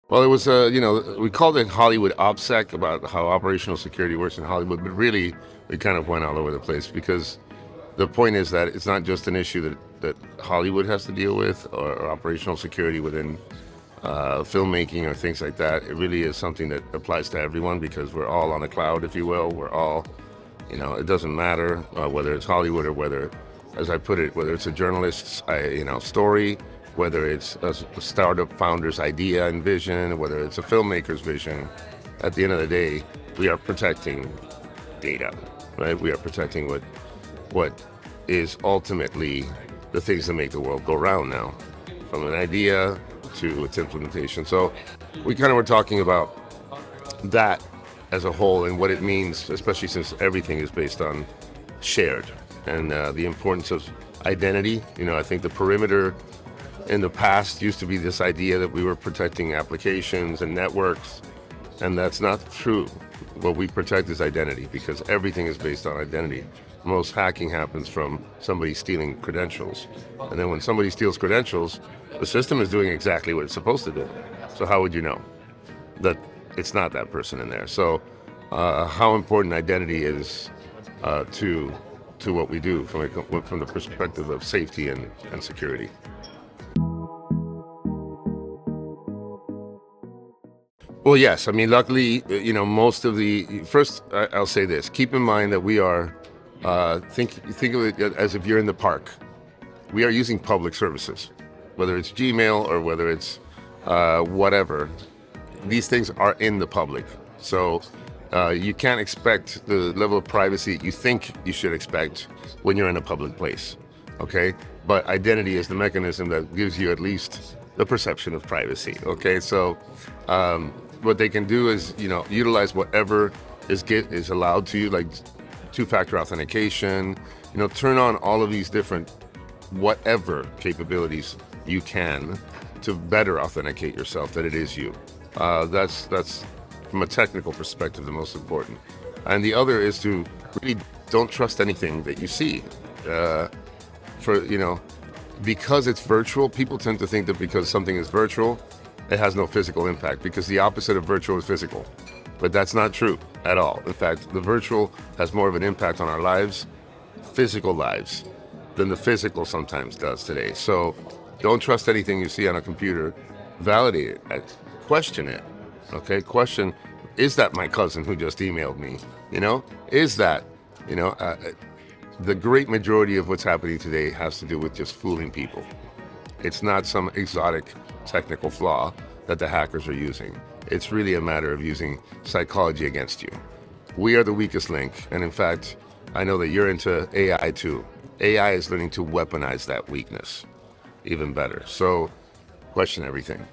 Well, it was, we called it Hollywood OPSEC, about how operational security works in Hollywood, but really we kind of went all over the place because the point is that it's not just an issue that Hollywood has to deal with, or operational security within filmmaking or things like that. It really is something that applies to everyone because we're all on the cloud, if you will. We're all, it doesn't matter whether it's Hollywood or whether, as I put it, whether it's a journalist's, story, whether it's a startup founder's idea and vision, whether it's a filmmaker's vision. At the end of the day, we are protecting data, right? We are protecting what is ultimately the things that make the world go round now, from an idea to its implementation. So we kind of were talking about that as a whole and what it means, especially since everything is based on shared, and the importance of identity. I think the perimeter in the past used to be this idea that we were protecting applications and networks, and that's not true. What we protect is identity, because everything is based on identity. Most hacking happens from somebody stealing credentials. And then when somebody steals credentials, the system is doing exactly what it's supposed to do. So how would you know that it's not that person in there? So how important identity is to what we do from the perspective of safety and security. Well, yes. I mean, luckily, most of first, I'll say this. Keep in mind that we are, think of it as if you're in the park. We are using public services, whether it's Gmail or whether it's whatever. These things are in the public. So you can't expect the level of privacy you think you should expect when you're in a public place, okay? But identity is the mechanism that gives you at least the perception of privacy, okay? So what they can do is, utilize whatever is allowed to you, like two-factor authentication, turn on all of these different whatever capabilities you can to better authenticate yourself that it is you. That's from a technical perspective the most important. And the other is to really don't trust anything that you see. Because it's virtual, people tend to think that because something is virtual, it has no physical impact, because the opposite of virtual is physical. But that's not true at all. In fact, the virtual has more of an impact on our lives, physical lives, than the physical sometimes does today. So don't trust anything you see on a computer. Validate it. Question it. Okay? Question, is that my cousin who just emailed me? Is that, the great majority of what's happening today has to do with just fooling people. It's not some exotic technical flaw that the hackers are using. It's really a matter of using psychology against you. We are the weakest link, and in fact, I know that you're into AI too. AI is learning to weaponize that weakness even better. So question everything.